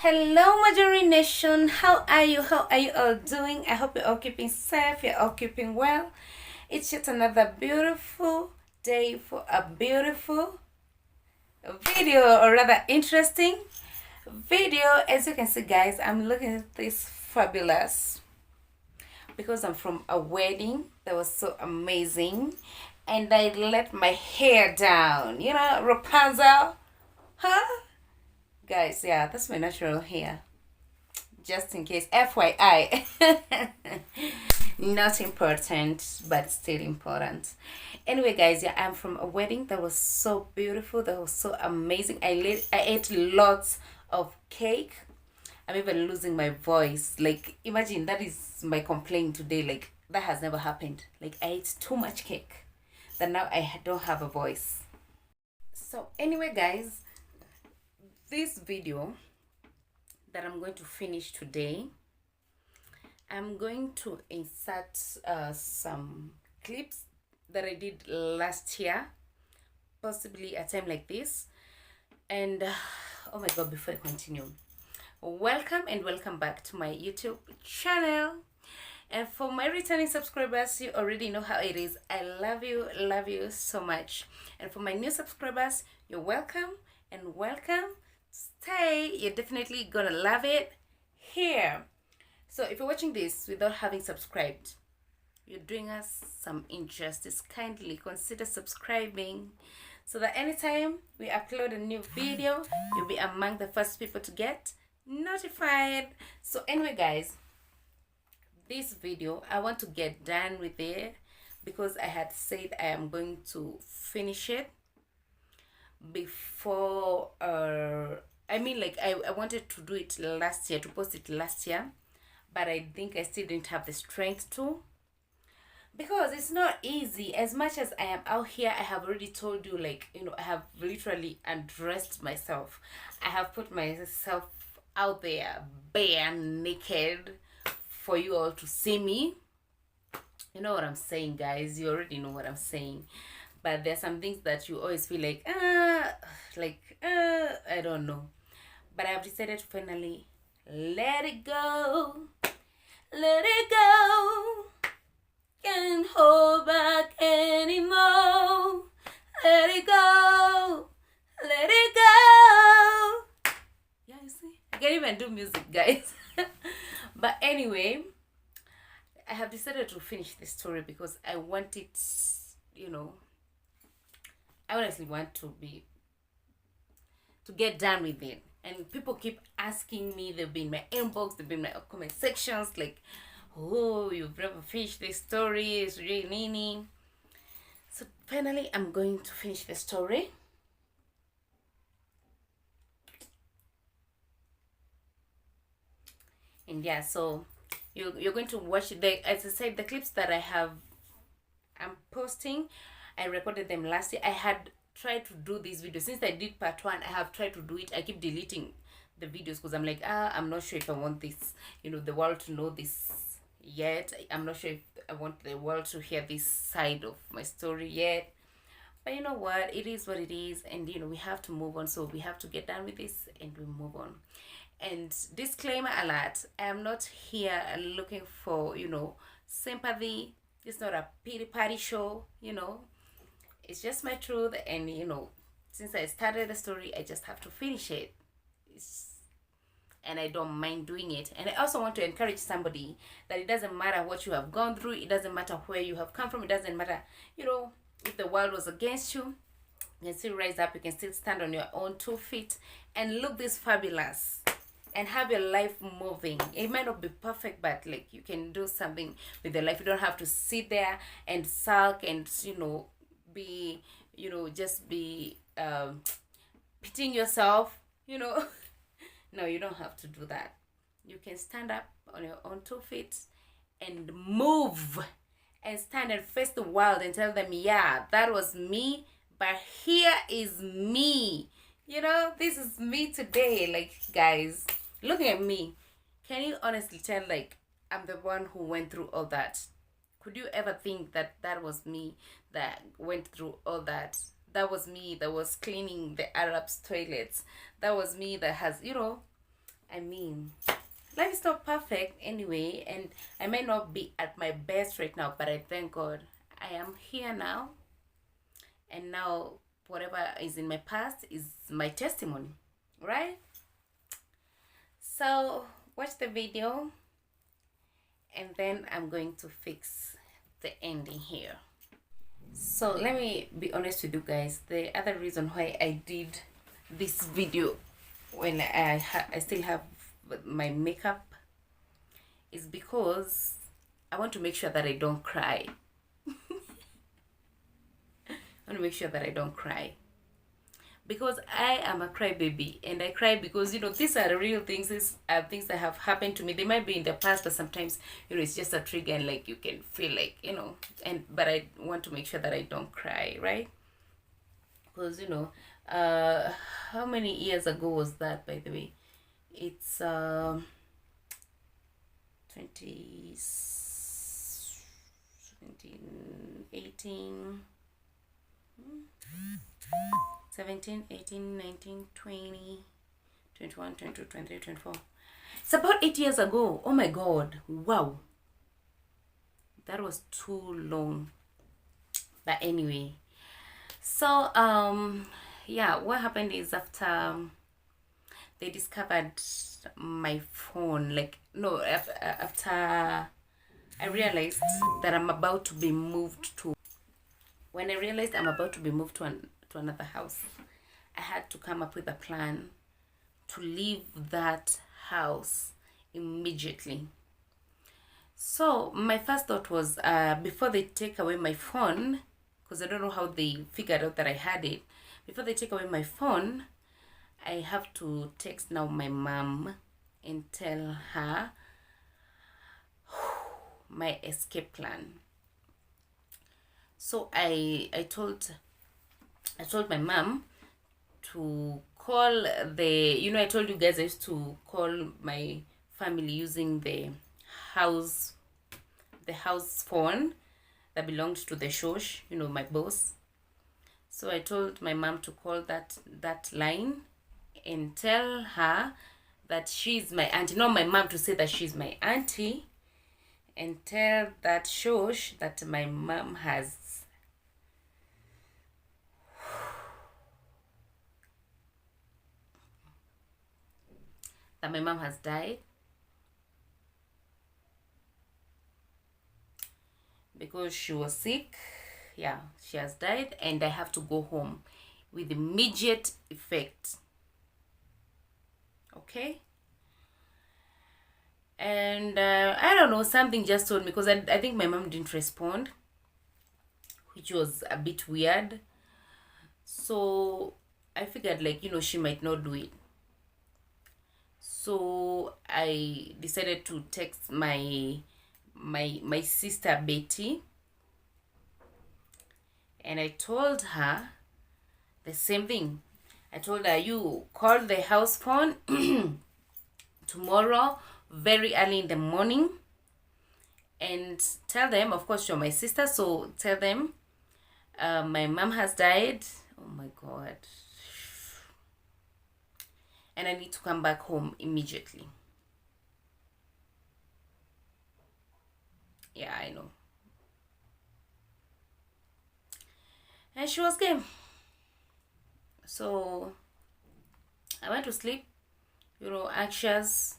Hello, Majourie Nation. How are you? How are you all doing? I hope you're all keeping safe. You're all keeping well. It's just another beautiful day for a beautiful video, or rather, interesting video. As you can see, guys, I'm looking at this fabulous because I'm from a wedding that was so amazing, and I let my hair down. Rapunzel, huh? Guys, yeah, that's my natural hair. Just in case, FYI. Not important, but still important. Anyway, guys, yeah, I'm from a wedding that was so beautiful, that was so amazing. I ate lots of cake. I'm even losing my voice. Like, imagine that is my complaint today. Like, that has never happened. Like, I ate too much cake that now I don't have a voice. So, anyway, guys, this video that I'm going to finish today, I'm going to insert some clips that I did last year, possibly a time like this. And oh my god, before I continue, welcome and welcome back to my YouTube channel. And for my returning subscribers, you already know how it is. I love you so much. And for my new subscribers, you're welcome and welcome. Stay, you're definitely gonna love it here. So if you're watching this without having subscribed, you're doing us some injustice. Kindly consider subscribing so that anytime we upload a new video, you'll be among the first people to get notified. So anyway, guys, this video, I want to get done with it because I had said I am going to finish it before I wanted to do it last year, to post it last year, but I think I still didn't have the strength to, because it's not easy. As much as I am out here, I have already told you, I have literally undressed myself. I have put myself out there bare naked for you all to see me. You know what I'm saying, guys. You already know what I'm saying. But there's some things that you always feel like, I don't know. But I've decided to finally let it go. Let it go. Can't hold back anymore. Let it go. Let it go. Yeah, you see? I can't even do music, guys. But anyway, I have decided to finish this story because I want it, I honestly want to get done with it. And people keep asking me, they've been in my inbox, they've been in my comment sections, like, oh, you've never finished this story, it's really nini. So finally, I'm going to finish the story. And yeah, so you're going to watch as I said, the clips that I'm posting, I recorded them last year. I had tried to do this video since I did part 1. I have tried to do it. I keep deleting the videos because I'm like, I'm not sure if I want this, the world to know this yet. I'm not sure if I want the world to hear this side of my story yet. But you know what? It is what it is, and we have to move on. So we have to get done with this and we move on. And disclaimer alert, I am not here looking for, sympathy. It's not a pity party show, It's just my truth, and since I started the story, I just have to finish it. And I don't mind doing it. And I also want to encourage somebody that it doesn't matter what you have gone through, it doesn't matter where you have come from, it doesn't matter, if the world was against you, you can still rise up, you can still stand on your own 2 feet and look this fabulous and have your life moving. It might not be perfect, but you can do something with your life. You don't have to sit there and sulk and be just be pitying yourself. No, you don't have to do that. You can stand up on your own 2 feet and move and stand and face the world and tell them, yeah, that was me, but here is me. This is me today. Guys, looking at me, can you honestly tell, I'm the one who went through all that? Could you ever think that that was me that went through all that? That was me that was cleaning the Arabs' toilets. That was me that has, I mean, life is not perfect anyway, and I may not be at my best right now, but I thank God I am here now. And now, whatever is in my past is my testimony, right? So, watch the video, and then I'm going to fix the ending here. So, let me be honest with you guys. The other reason why I did this video when I still have my makeup is because I want to make sure that I don't cry. I want to make sure that I don't cry. Because I am a crybaby, and I cry because, you know, these are real things. These are things that have happened to me. They might be in the past, but sometimes, you know, it's just a trigger, and like you can feel like, you know, but I want to make sure that I don't cry, right? Because, you know, how many years ago was that, by the way? It's 20, 18, 17, 18, 19, 20, 21, 22, 23, 24. It's about 8 years ago. Oh my God. Wow. That was too long. But anyway. So, yeah, what happened is after they discovered my phone, like, no, after I realized that I'm about to be moved to, when I realized I'm about to be moved to another house, I had to come up with a plan to leave that house immediately. So my first thought was, before they take away my phone, because I don't know how they figured out that I had it, before they take away my phone, I have to text now my mom and tell her my escape plan. So I told my mom to call I told you guys I used to call my family using the house phone that belonged to the shosh, you know, my boss. So I told my mom to call that line and tell her that she's my auntie, not my mom to say that she's my auntie, and tell that shosh that my mom has died because she was sick. Yeah, she has died, and I have to go home with immediate effect. Okay? And I don't know, something just told me, because I think my mom didn't respond, which was a bit weird. So I figured, like, you know, she might not do it. So I decided to text my sister Betty, and I told her the same thing. I told her, you call the house phone tomorrow very early in the morning and tell them, of course, you're my sister, so tell them my mom has died. Oh my God. And I need to come back home immediately. Yeah, I know. And she was game. So I went to sleep, you know, anxious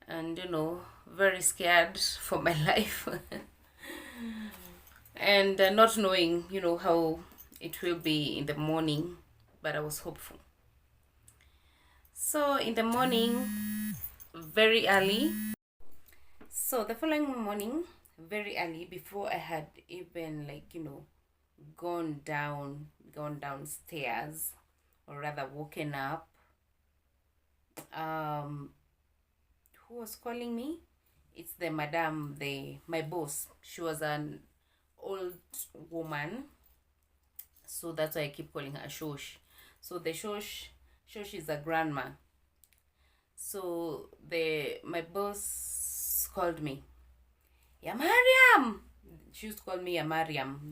and, you know, very scared for my life. And not knowing, you know, how it will be in the morning, but I was hopeful. So in the morning, very early, so the following morning, very early, before I had even, like, you know, gone downstairs, or rather woken up, who was calling me? It's the madam, my boss. She was an old woman, so that's why I keep calling her shosh. So the shosh is a grandma. So my boss called me, Ya Mariam. She used to call me Ya Mariam.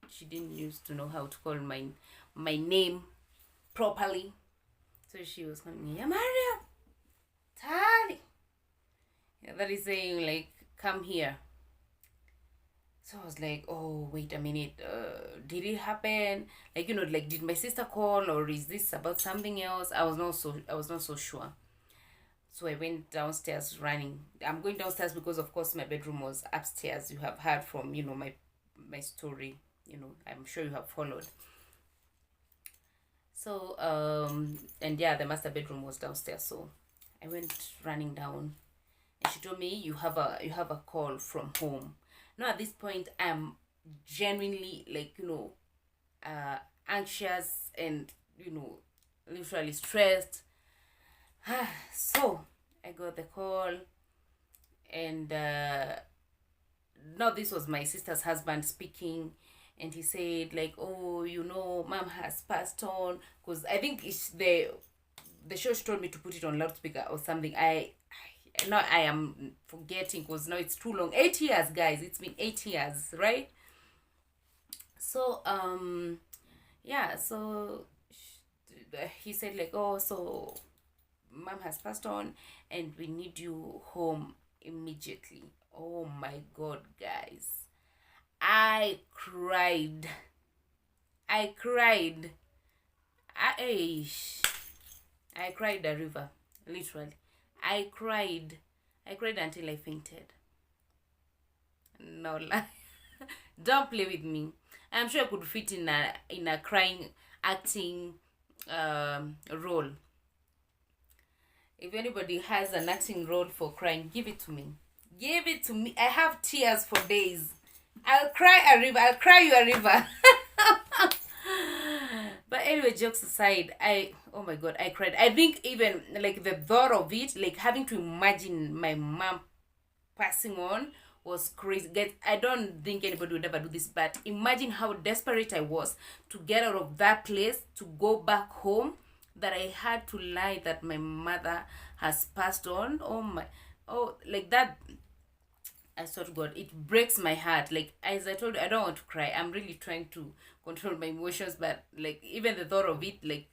She didn't used to know how to call my name properly. So she was calling me, Ya Mariam. that is saying like, come here. So I was like, oh, wait a minute. Did it happen? Like, like, did my sister call, or is this about something else? I was not so sure. So I went downstairs running. I'm going downstairs because, of course, my bedroom was upstairs. You have heard from, my story. I'm sure you have followed. So, and yeah, the master bedroom was downstairs. So I went running down, and she told me, you have a call from home. Now at this point, I'm genuinely, like, anxious and, literally stressed. So I got the call, and now this was my sister's husband speaking, and he said like, oh, mom has passed on, because I think it's the show told me to put it on loudspeaker or something. Now I am forgetting, because now it's too long. 8 years, guys. It's been 8 years, right? So yeah. So he said like, oh, so mom has passed on, and we need you home immediately. Oh my god, guys. I cried. I cried. I, I cried a river, literally. I cried. I cried until I fainted. No lie. Don't play with me. I'm sure I could fit in a crying acting role. If anybody has an acting role for crying, give it to me. Give it to me. I have tears for days. I'll cry a river. I'll cry you a river. But anyway, jokes aside, oh my god, I cried. I think even like the thought of it, like having to imagine my mom passing on, was crazy. Guys, I don't think anybody would ever do this, but imagine how desperate I was to get out of that place, to go back home, that I had to lie that my mother has passed on. Like that. I swear to God, it breaks my heart. Like, as I told you, I don't want to cry. I'm really trying to control my emotions, but like even the thought of it, like,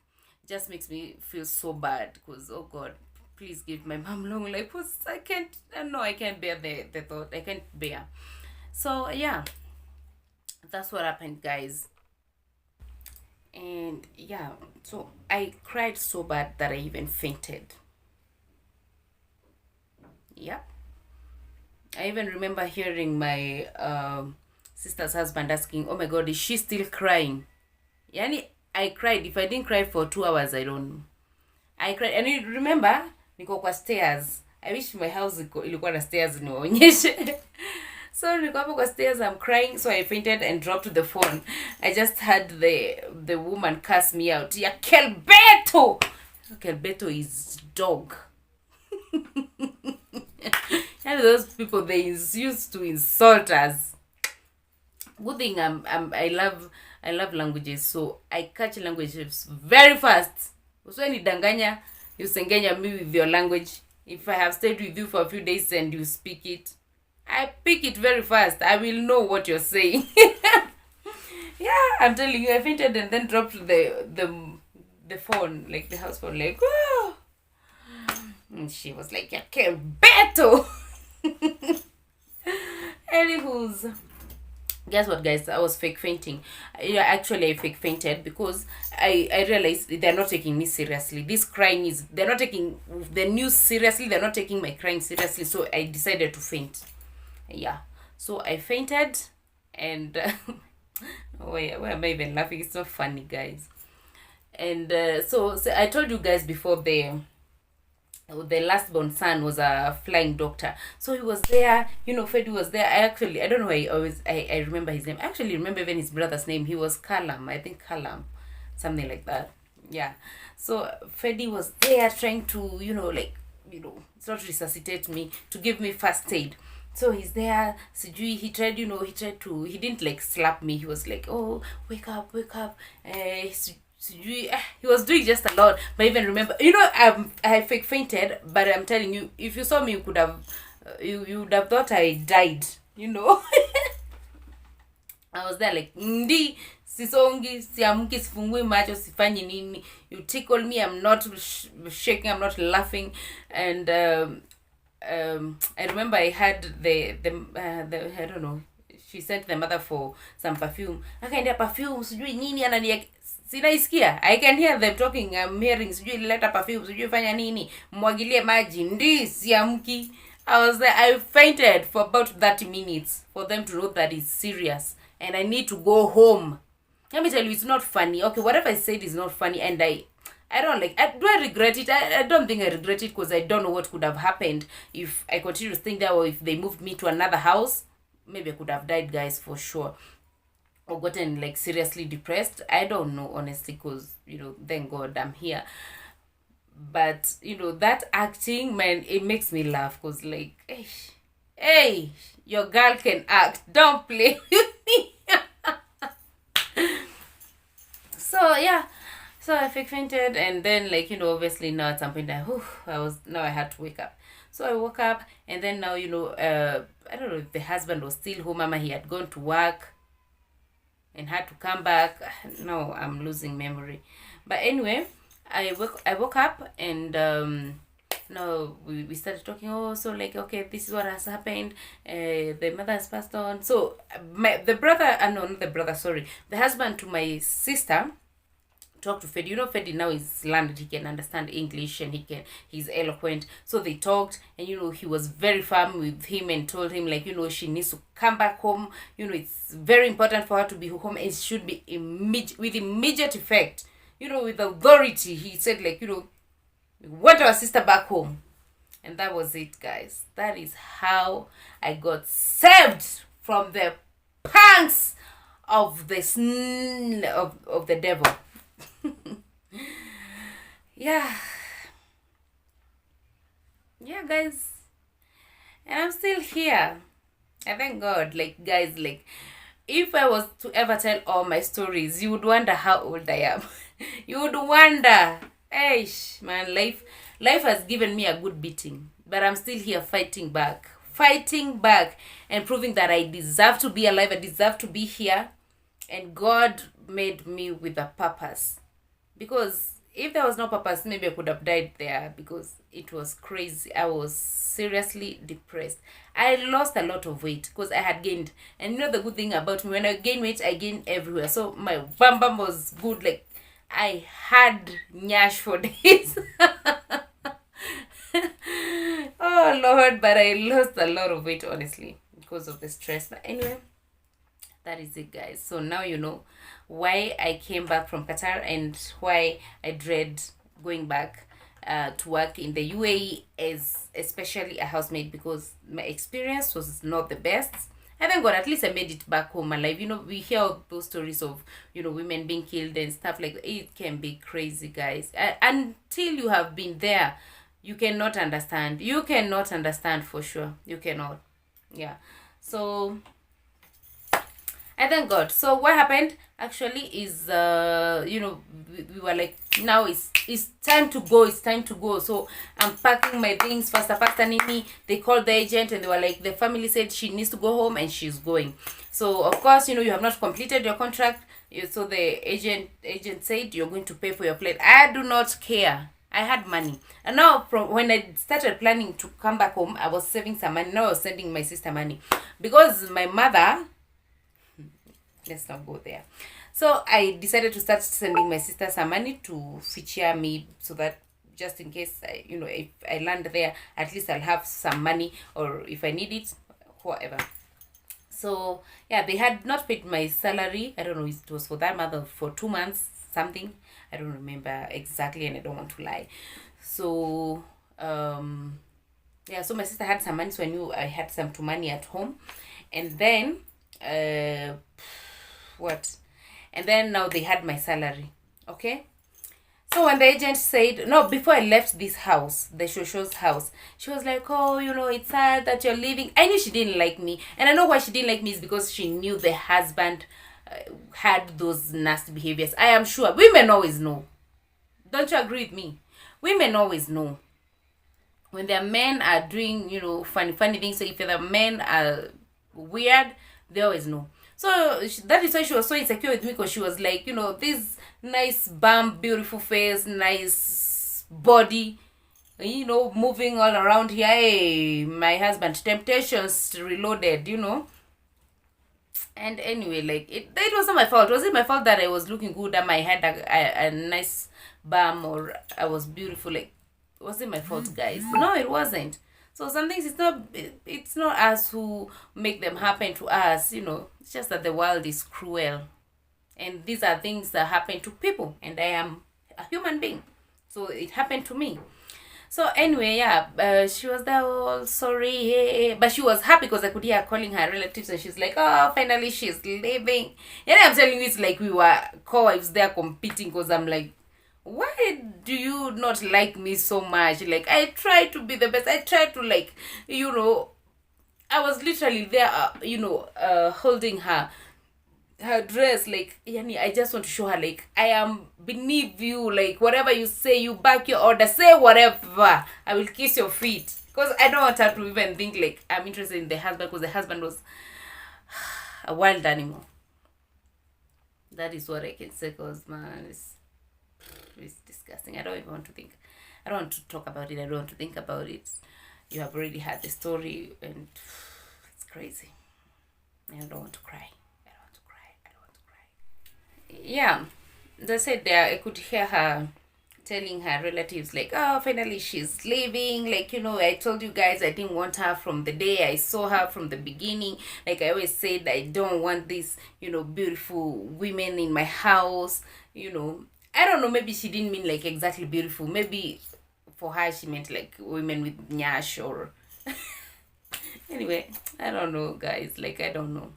just makes me feel so bad. Because, oh God, please give my mom long life. Cause I can't. No, I can't bear the thought. I can't bear. So yeah, that's what happened, guys. And yeah, so I cried so bad that I even fainted. Yep. I even remember hearing my sister's husband asking, "Oh my God, is she still crying?" Yani, I cried. If I didn't cry for 2 hours, I don't know. I cried. And you remember, niko kwa stairs. I wish my house ilikuwa na stairs niwaonyeshe. So niko hapo kwa stairs, I'm crying, so I fainted and dropped the phone. I just had the woman curse me out. Ya Kelbeto! Kelbeto is dog. And those people, they used to insult us. Good thing I love languages, so I catch languages very fast. So any danganya, you sengenya me with your language. If I have stayed with you for a few days and you speak it, I pick it very fast. I will know what you're saying. Yeah, I'm telling you, I fainted and then dropped the phone, like the house phone, like, oh. And she was like, "Ya que beto." Anywho's, guess what, guys? I was fake fainting. Yeah, actually, I fake fainted because I realized they're not taking me seriously. This crying is, they're not taking the news seriously. They're not taking my crying seriously. So I decided to faint. Yeah. So I fainted, and why am I even laughing? It's not funny, guys. And so I told you guys before, the last born son was a flying doctor, so he was there. Freddy was there. I don't know why I remember his name. I actually remember even his brother's name. He was Callum, I think. Callum, something like that. Yeah. So Freddy was there trying to, it's not resuscitate me, to give me first aid. So he's there. Sijui, he didn't like slap me. He was like, "Oh, wake up, wake up." He was doing just a lot. But even remember, I fake fainted, but I'm telling you, if you saw me, you could have, you would have thought I died. I was there like, ndi sisongi, siamki, sifungui macho, sifanyi nini. You tickle me, I'm not shaking, I'm not laughing, and I remember I had the I don't know, she sent the mother for some perfume. Akaendea perfume sijui nini anani sinaisikia. I can hear them talking. I'm hearing sijui leta perfume sijui fanya nini, mwagilie maji ndi siamki. I was there, I fainted for about 30 minutes for them to know that it's serious and I need to go home. Let me tell you, it's not funny. Okay, whatever I said is not funny, and I don't like. Do I regret it? I don't think I regret it, because I don't know what could have happened if I continue to think that, or if they moved me to another house. Maybe I could have died, guys, for sure, or gotten like seriously depressed. I don't know, honestly, because thank God I'm here. But that acting, man, it makes me laugh, because like, hey, your girl can act. Don't play with me. So yeah, so I fake fainted, and then like obviously now at some point I had to wake up. So I woke up, and then now I don't know if the husband was still home. Mama, he had gone to work and had to come back. No, I'm losing memory. But anyway, I woke up, and no, we started talking. Oh, so like, okay, this is what has happened. The mother has passed on. So the husband to my sister talked to Fedi. Fedi now is landed. He can understand English, and he's eloquent. So they talked, and he was very firm with him and told him like, she needs to come back home. It's very important for her to be home. It should be with immediate effect. With authority. He said like, we want our sister back home. And that was it, guys. That is how I got saved from the pangs of of the devil. Yeah, guys, and I'm still here. I thank God. Like, guys, like, if I was to ever tell all my stories, you would wonder how old I am. You would wonder. Hey, man, life has given me a good beating, but I'm still here fighting back, and proving that I deserve to be alive. I deserve to be here, and God made me with a purpose. Because if there was no purpose, maybe I could have died there, because it was crazy. I was seriously depressed. I lost a lot of weight because I had gained. And the good thing about me, when I gain weight, I gain everywhere. So my bum was good. Like, I had nyash for days. Oh, Lord. But I lost a lot of weight, honestly, because of the stress. But anyway, that is it, guys. So now you know why I came back from Qatar and why I dread going back to work in the UAE as especially a housemaid, because my experience was not the best. And thank God, at least I made it back home alive. We hear all those stories of, women being killed and stuff like that. It can be crazy, guys. Until you have been there, you cannot understand. You cannot understand for sure. You cannot. Yeah. So I thank God. So what happened actually is, we were like, now it's time to go. It's time to go. So I'm packing my things faster. Nini. They called the agent, and they were like, the family said she needs to go home, and she's going. So of course, you have not completed your contract. So the agent said, you're going to pay for your flight. I do not care. I had money. And now, from when I started planning to come back home, I was saving some money. Now I was sending my sister money, because my mother, let's not go there. So I decided to start sending my sister some money to feature me, so that just in case if I land there, at least I'll have some money, or if I need it, whatever. So yeah, they had not paid my salary. I don't know, it was for that month, for 2 months, something. I don't remember exactly, and I don't want to lie. So so my sister had some money, so I knew I had some money at home. And then and then now they had my salary. Okay, so when the agent said, no, before I left this house, the Shosho's house, she was like, oh, it's sad that you're leaving. I knew she didn't like me, and I know why she didn't like me is because she knew the husband had those nasty behaviors. I am sure women always know. Don't you agree with me? Women always know when their men are doing funny things. So if the men are weird, they always know. So that is why she was so insecure with me, because she was like, this nice bump, beautiful face, nice body, moving all around here. Hey, my husband, temptations reloaded, And anyway, like it wasn't my fault. Was it my fault that I was looking good and I had a nice bum, or I was beautiful? Like, was it my fault, guys? No, it wasn't. So some things, it's not us who make them happen to us. It's just that the world is cruel, and these are things that happen to people, and I am a human being, so it happened to me. So anyway, yeah, she was there all sorry, hey, but she was happy because I could hear her calling her relatives, and she's like, oh, finally she's leaving. And I'm telling you, it's like we were co-wives there competing, because I'm like, why do you not like me so much? Like, I try to be the best. I try to, like, I was literally there, holding her dress, like, yani, I just want to show her, like, I am beneath you, like, whatever you say, you back your order, say whatever, I will kiss your feet, because I don't want her to even think like I'm interested in the husband, because the husband was a wild animal. That is what I can say, because man, it's disgusting. I don't even want to think. I don't want to talk about it. I don't want to think about it. You have already had the story, and it's crazy. I don't want to cry. Yeah, they said there, I could hear her telling her relatives, like, oh, finally she's leaving, like, I told you guys I didn't want her from the day I saw her, from the beginning. Like, I always said, I don't want these beautiful women in my house. I don't know, maybe she didn't mean like exactly beautiful. Maybe for her she meant like women with nyash, or anyway, I don't know, guys, like, I don't know.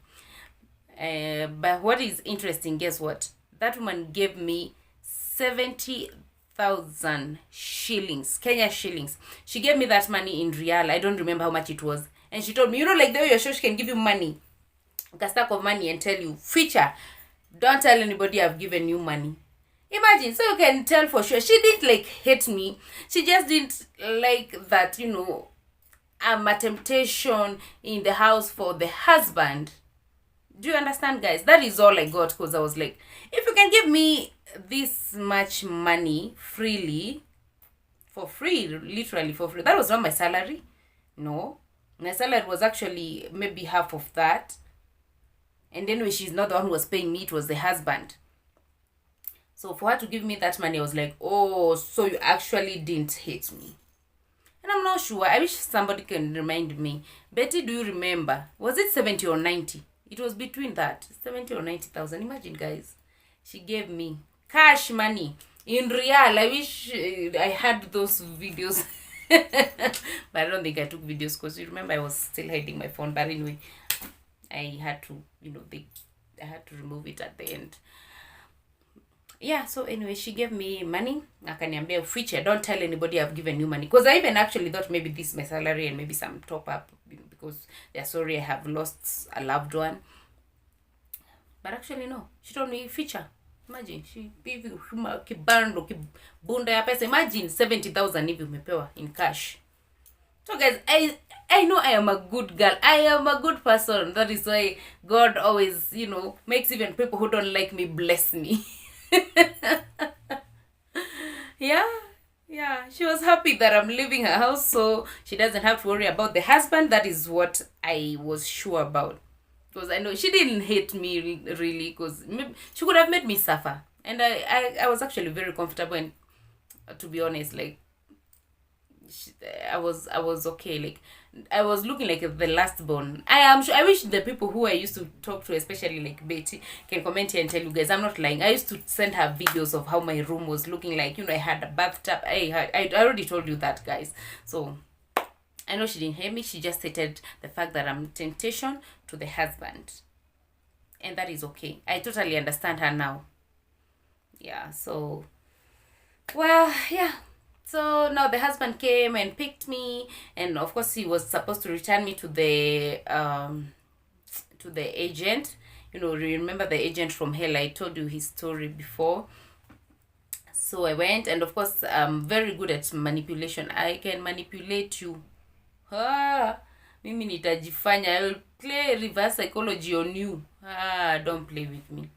But what is interesting, guess what? That woman gave me 70,000 shillings, Kenya shillings. She gave me that money in real. I don't remember how much it was. And she told me, like the way your church can give you money, a stack of money, and tell you, future, don't tell anybody I've given you money. Imagine, so you can tell for sure. She didn't like hate me. She just didn't like that, I'm a temptation in the house for the husband. Do you understand, guys? That is all I got, because I was like, if you can give me this much money freely, for free, literally for free. That was not my salary. No. My salary was actually maybe half of that. And then when she's not the one who was paying me, it was the husband. So for her to give me that money, I was like, oh, so you actually didn't hate me. And I'm not sure. I wish somebody can remind me. Betty, do you remember? Was it 70 or 90? It was between that, 70 or 90,000. Imagine, guys. She gave me cash money in real. I wish I had those videos. But I don't think I took videos, because you remember I was still hiding my phone. But anyway, I had to, I had to remove it at the end. Yeah, so anyway, she gave me money. Akaniambia, future, don't tell anybody I've given you money. Because I even actually thought maybe this is my salary and maybe some top up, because they're sorry I have lost a loved one. But actually, no. She told me, future. Imagine, she gave you kibando, kibunda ya pesa. Imagine 70,000 if you mepewa in cash. So guys, I know I am a good girl. I am a good person. That is why God always, makes even people who don't like me bless me. Yeah, she was happy that I'm leaving her house, so she doesn't have to worry about the husband. That is what I was sure about, because I know she didn't hate me really, because she could have made me suffer, and I was actually very comfortable, and to be honest, like, I was okay. Like, I was looking like the last born. I wish the people who I used to talk to, especially like Betty, can comment here and tell you guys I'm not lying. I used to send her videos of how my room was looking like. I had a bathtub. I already told you that, guys. So I know she didn't hate me. She just hated the fact that I'm temptation to the husband, and that is okay. I totally understand her now. Yeah. So, well, yeah. So now the husband came and picked me, and of course he was supposed to return me to the agent. Remember the agent from hell? I told you his story before. So I went, and of course I'm very good at manipulation. I can manipulate you. Mimi nitajifanya. I will play reverse psychology on you. Don't play with me.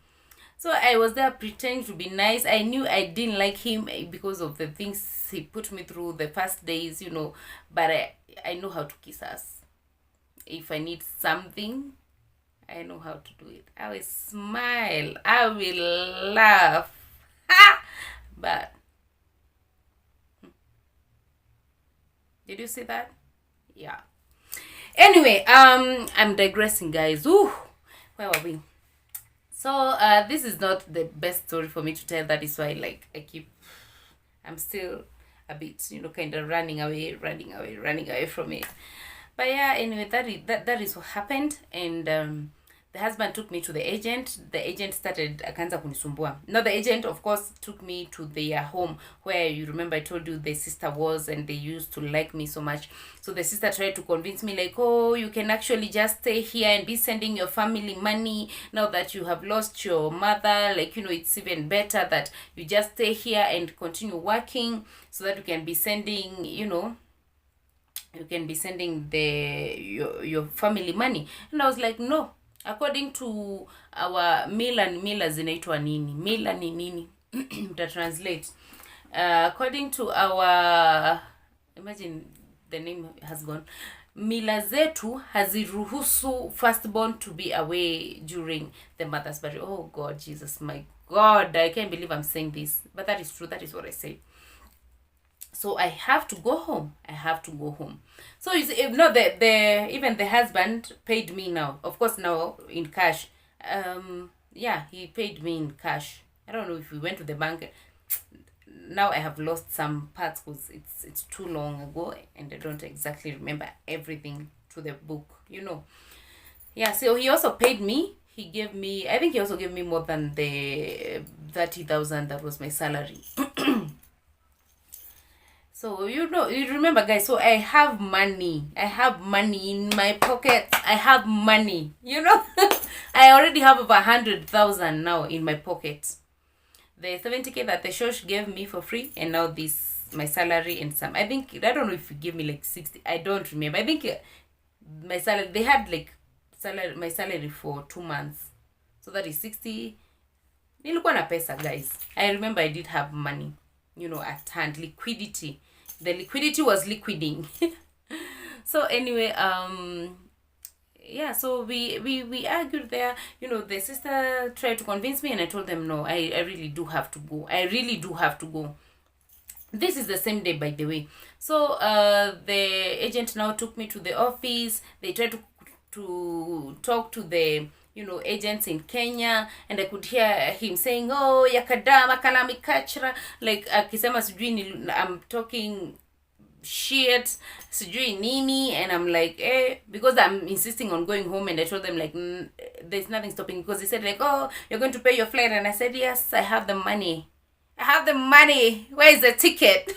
So I was there pretending to be nice. I knew I didn't like him because of the things he put me through the first days, but I know how to kiss ass. If I need something, I know how to do it. I will smile. I will laugh. But did you see that? Yeah. Anyway, I'm digressing, guys. Ooh, where were we? So this is not the best story for me to tell. That is why, like, I'm still a bit, kind of running away from it. But yeah, anyway, that is what happened. And the husband took me to the agent. The agent started akaanza kunisumbua. Now the agent, of course, took me to their home where, you remember I told you the sister was, and they used to like me so much. So the sister tried to convince me, like, oh, you can actually just stay here and be sending your family money now that you have lost your mother. Like, it's even better that you just stay here and continue working so that you can be sending, your family money. And I was like, no. According to our mila zinaitwa nini? Mila ni nini? To translate. According to our, imagine the name has gone. Mila zetu haziruhusu firstborn to be away during the mother's burial. Oh God, Jesus, my God, I can't believe I'm saying this. But that is true. That is what I say. So I have to go home. So you see, if not even the husband paid me now. Of course, now in cash. Yeah, he paid me in cash. I don't know if we went to the bank. Now I have lost some parts because it's too long ago and I don't exactly remember everything to the book. Yeah. So he also paid me. I think he also gave me more than the 30,000 that was my salary. So, you remember, guys, so I have money in my pocket. I have money, I already have over 100,000 now in my pocket. The 70K that the church gave me for free, and now this, my salary and some. I don't know if you give me like 60. I don't remember. I think my salary, they had like my salary for 2 months. So that is 60. Nilikuwa na pesa, guys. I remember I did have money, at hand, liquidity. The liquidity was liquiding. So anyway, yeah, so we argued there. The sister tried to convince me and I told them, no, I really do have to go. This is the same day, by the way. So the agent now took me to the office. They tried to talk to the agents in Kenya, and I could hear him saying, oh, yakadama kalami kachra, like akisema sijui I'm talking shit, sijui nini, and I'm like, because I'm insisting on going home, and I told them, like, there's nothing stopping, because he said, like, oh, you're going to pay your flight, and I said, yes, I have the money, where is the ticket?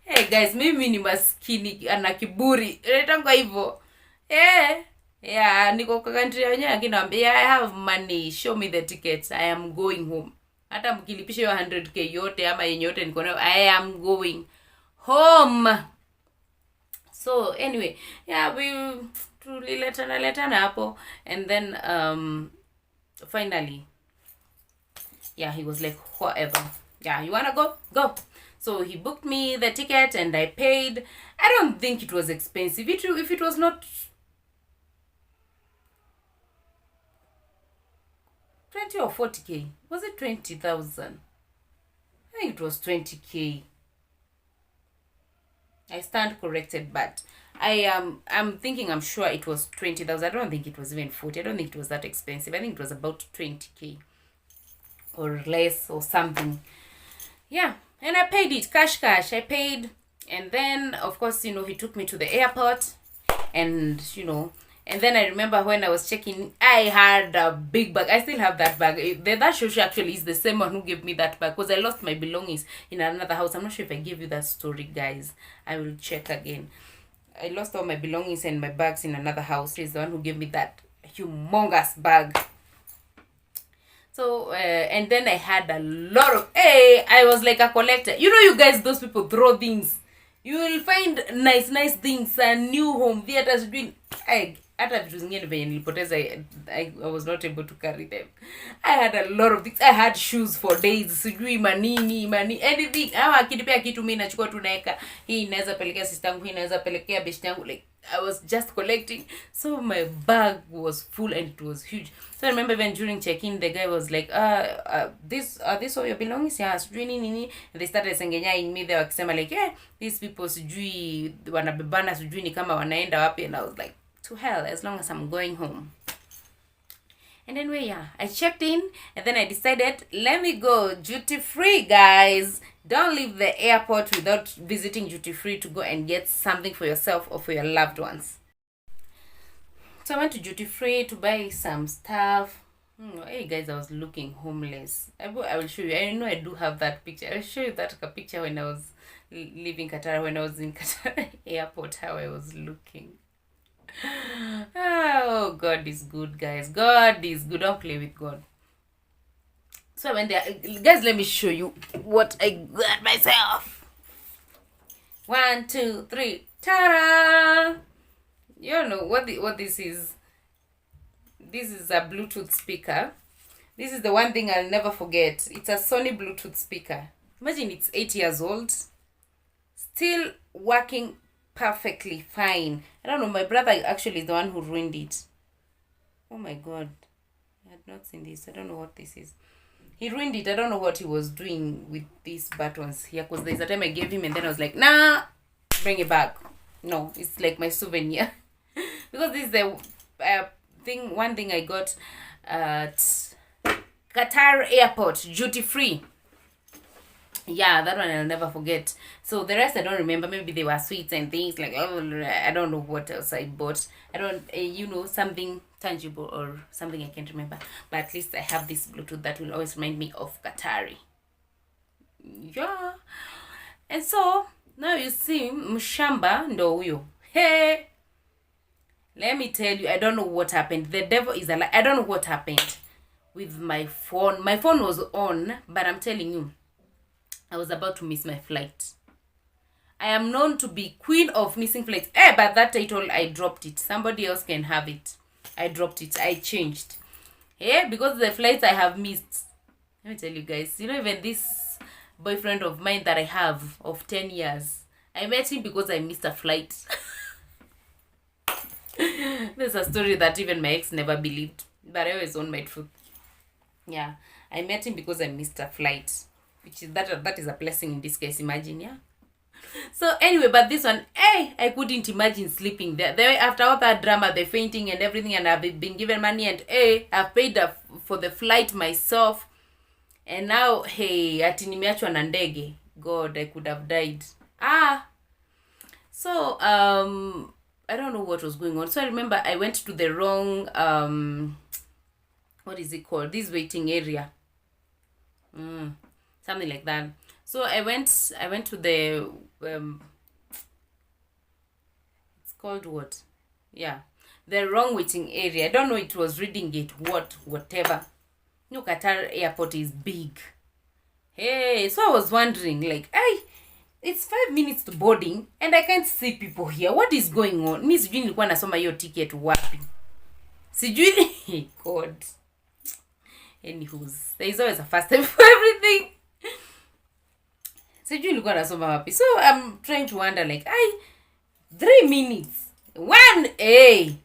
Hey guys, mimi ni maskini ana kiburi, retangwa hivyo. Yeah, niko kwa country yenyewe akiniambia I have money, show me the tickets, I am going home. Hata mkilipisha hiyo 100k yote ama yenye yote niko nayo, I am going home. So anyway, yeah, we tuliletana hapo, and then finally, yeah, he was like, whatever, yeah, you wanna go. So he booked me the ticket and I paid. I don't think it was expensive. If it was not 20 or 40k, was it 20,000? I think it was 20k. I stand corrected, but I'm sure it was 20,000. I don't think it was even 40. I don't think it was that expensive. I think it was about 20k or less or something. Yeah, and I paid it cash. I paid, and then of course, he took me to the airport, and and then I remember when I was checking, I had a big bag. I still have that bag. That shoshu actually is the same one who gave me that bag, because I lost my belongings in another house. I'm not sure if I gave you that story, guys. I will check again. I lost all my belongings and my bags in another house. He's the one who gave me that humongous bag. So, and then I had a lot of, I was like a collector. You guys, those people throw things. You will find nice things, new home theaters, doing, hata vitu zingine venye nilipoteza, I was not able to carry them. I had a lot of things. I had shoes for days, sijui manini anything. Akinipea kitu mimi nachukua tu naeka, hii inaweza pelekea sister yangu, hii inaweza pelekea best yangu. Like I was just collecting. So my bag was full and it was huge. So I remember even during check-in, the guy was like, this all your belongings? Yeah, sijui nini. They started sengenya in me. They were wakisema like, yeah, these people sijui wanabebana, sijui ni kama wanaenda wapi. And I was like, to hell, as long as I'm going home. And anyway, yeah, I checked in and then I decided, let me go duty free, guys. Don't leave the airport without visiting duty free to go and get something for yourself or for your loved ones. So I went to duty free to buy some stuff. Hey guys, I was looking homeless. I will show you. I know I do have that picture. I'll show you that picture when I was leaving Qatar, when I was in Qatar airport, how I was looking. Oh, God is good, guys. God is good. Don't play with God. So I went there. Guys, let me show you what I got myself. 1, 2, 3. Ta-da! You don't know what this is. This is a Bluetooth speaker. This is the one thing I'll never forget. It's a Sony Bluetooth speaker. Imagine it's 8 years old. Still working perfectly fine. I don't know, my brother actually is the one who ruined it. Oh my God. I had not seen this. I don't know what this is. He ruined it. I don't know what he was doing with these buttons here, because there's a time I gave him and then I was like, nah, bring it back. No, it's like my souvenir. Because this is the one thing I got at Qatar airport, duty free. Yeah, that one I'll never forget. So the rest I don't remember. Maybe they were sweets and things like, I don't know what else I bought. I don't, something tangible or something I can't remember. But at least I have this Bluetooth that will always remind me of Qatari. Yeah. And so, now you see, mshamba ndo huyo. Hey! Let me tell you, I don't know what happened. The devil is alive. I don't know what happened with my phone. My phone was on, but I'm telling you, I was about to miss my flight. I am known to be queen of missing flights. But that title, I dropped it. Somebody else can have it. I dropped it. I changed. Because the flights I have missed. Let me tell you guys. Even this boyfriend of mine that I have of 10 years, I met him because I missed a flight. There's a story that even my ex never believed. But I always own my truth. Yeah. I met him because I missed a flight. Which is that is a blessing in this case, imagine, yeah. So anyway, but this one, I couldn't imagine sleeping there. After all that drama, the fainting and everything, and I've been given money, and I've paid for the flight myself, and now ati nimeachwa na ndege. God, I could have died. So I don't know what was going on. So I remember I went to the wrong what is it called? This waiting area. Something like that. So I went to the it's called what? Yeah. The wrong waiting area. I don't know, it was reading it, whatever. Qatar airport is big. So I was wondering, like, it's 5 minutes to boarding and I can't see people here. What is going on? Mi sijui nilikuwa nasoma hiyo ticket wapi. Sijui. God. Anywho's, there is always a first time for everything. Sijui nilikuwa nasoma wapi. So I'm trying to wonder, like, 3 minutes. 1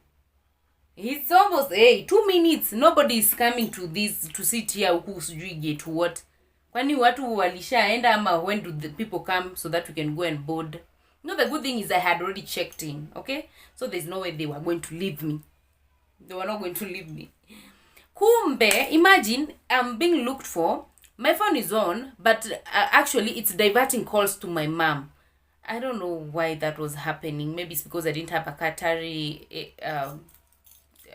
It's almost 2 minutes. Nobody is coming to sit here huku sijui get what. Kwani watu walishaenda ama when do the people come so that we can go and board? The good thing is I had already checked in, okay? So there's no way they were going to leave me. They were not going to leave me. Kumbe, imagine I'm being looked for. My phone is on, but actually it's diverting calls to my mom. I don't know why that was happening. Maybe it's because I didn't have a Qatari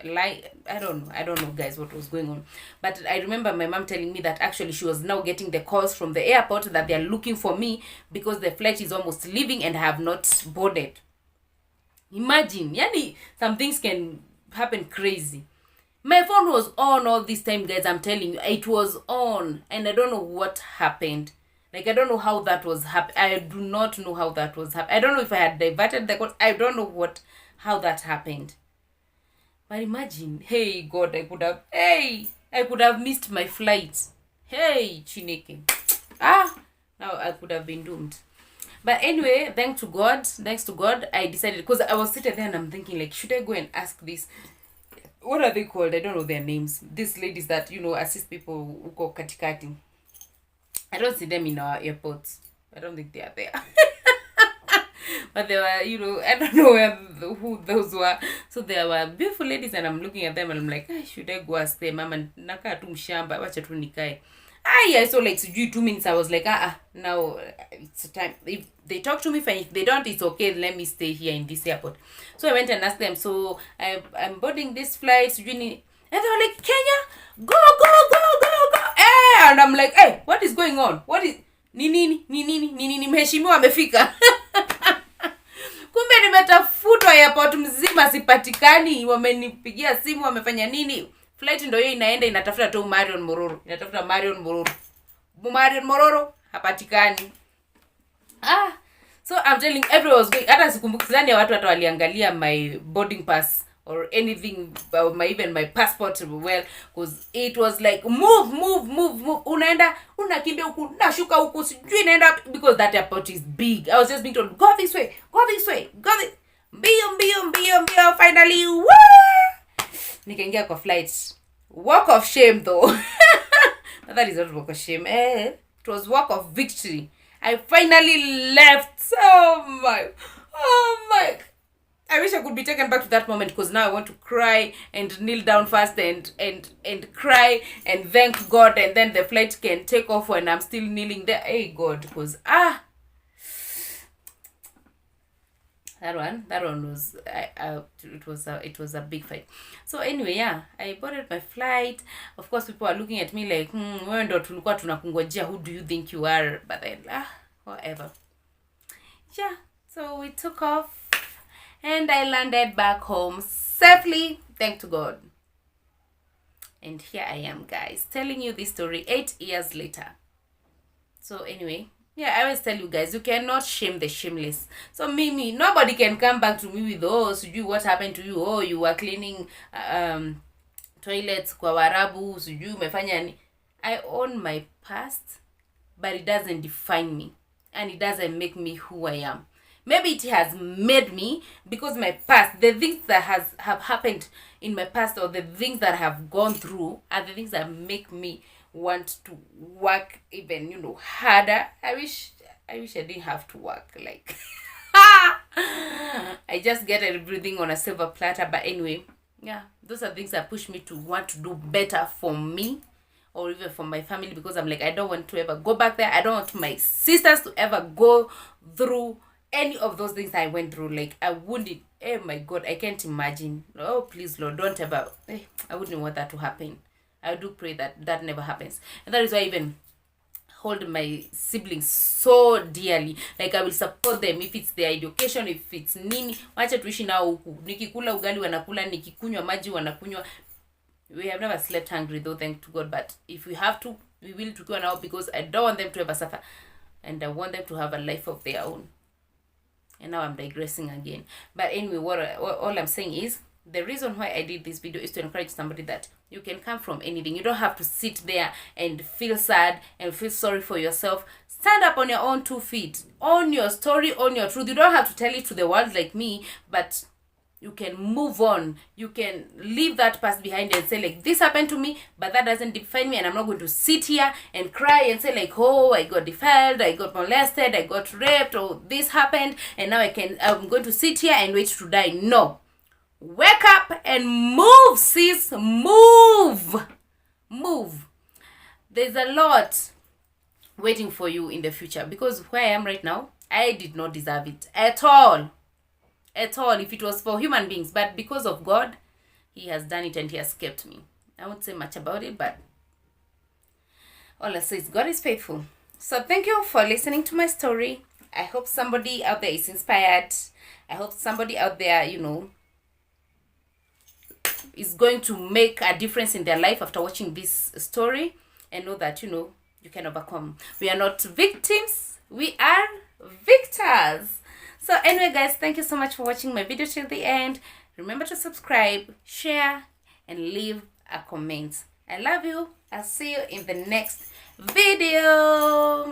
I don't know guys what was going on. But I remember my mom telling me that actually she was now getting the calls from the airport that they are looking for me because the flight is almost leaving and I have not boarded. Imagine, yani some things can happen crazy. My phone was on all this time, guys. I'm telling you, it was on, and I don't know what happened. Like, I don't know how that was I do not know how that was I don't know if I had diverted the call. I don't know how that happened. But imagine, hey God, I could have missed my flight. Hey, Chineke. Now I could have been doomed. But anyway, thanks to God, I decided, because I was sitting there and I'm thinking, like, should I go and ask this? What are they called? I don't know their names. These ladies that, assist people who go katikati. I don't see them in our airports. I don't think they are there. But they were, I don't know who those were. So there were beautiful ladies and I'm looking at them and I'm like, should I go ask them? Mama, nakaa tu mshamba, wacha tu nikae. Yeah, so like 2 minutes I was like, now it's time. If they talk to me, fine. If they don't, it's okay. Let me stay here in this airport. So I went and asked them, so I'm boarding this flight. And they were like, Kenya, go. And I'm like, hey, what is going on? What is nini mheshimiwa amefika. Kumbe nimetafutwa airport mzima sipatikani, wamenipigia simu, wamefanya nini? Flight ndio hiyo inaenda inatafuta tu Marion Mororo hapatikani. So I'm telling everyone was going, hata sikumbuki zani ya watu hata waliangalia my boarding pass or anything, even my passport, well, because it was like move, unaenda unakimbia huku nashuka huku sijui naenda, because that airport is big. I was just being told, go this way, mbio, finally nikaingia kwa flight. Walk of shame though. That is not walk of shame. It was walk of victory. I finally left. Oh my. I wish I could be taken back to that moment, because now I want to cry and kneel down first and cry and thank God, and then the flight can take off when I'm still kneeling there. Hey God, because that one was it was a big fight. So anyway, yeah, I boarded my flight. Of course, people are looking at me like, wewe ndo tulikuwa tunakungojea, who do you think you are? But then whatever. Yeah, so we took off and I landed back home safely, thank to God. And here I am, guys, telling you this story 8 years later. So anyway, yeah, I always tell you guys, you cannot shame the shameless. So Mimi, nobody can come back to me with, sujui what happened to you, you were cleaning toilets kwa Warabu, sujui umefanya ni. I own my past, but it doesn't define me, and it doesn't make me who I am. Maybe it has made me, because my past, the things that have happened in my past, or the things that I have gone through, are the things that make me want to work even harder. I wish I didn't have to work, like I just get everything on a silver platter. But anyway, yeah, those are things that push me to want to do better for me, or even for my family, because I'm like, I don't want to ever go back there. I don't want my sisters to ever go through any of those things I went through. Like, I wouldn't, oh my God, I can't imagine. Oh please Lord, don't ever, I wouldn't want that to happen. I do pray that that never happens. And that is why I even hold my siblings so dearly. Like, I will support them if it's their education, if it's nini. Wacha tuishi nao huku. Nikikula ugali wanakula, nikikunywa maji wanakunywa. We have never slept hungry though, thank to God. But if we have to, we will tukiwa nao, because I don't want them to ever suffer. And I want them to have a life of their own. And now I'm digressing again. But anyway, all I'm saying is, the reason why I did this video is to encourage somebody that you can come from anything. You don't have to sit there and feel sad and feel sorry for yourself. Stand up on your own 2 feet. Own your story, own your truth. You don't have to tell it to the world like me, but you can move on. You can leave that past behind and say, like, this happened to me, but that doesn't define me, and I'm not going to sit here and cry and say, like, oh, I got defiled, I got molested, I got raped, or this happened, and now I'm going to sit here and wait to die. No. Wake up and move, sis. Move. There's a lot waiting for you in the future, because where I am right now, I did not deserve it at all. If it was for human beings, but because of God, He has done it and He has kept me. I won't say much about it, but all I say is God is faithful. So thank you for listening to my story. I hope somebody out there is inspired. I hope somebody out there, is going to make a difference in their life after watching this story, and know that, you can overcome. We are not victims, we are victors. So anyway, guys, thank you so much for watching my video till the end. Remember to subscribe, share, and leave a comment. I love you. I'll see you in the next video.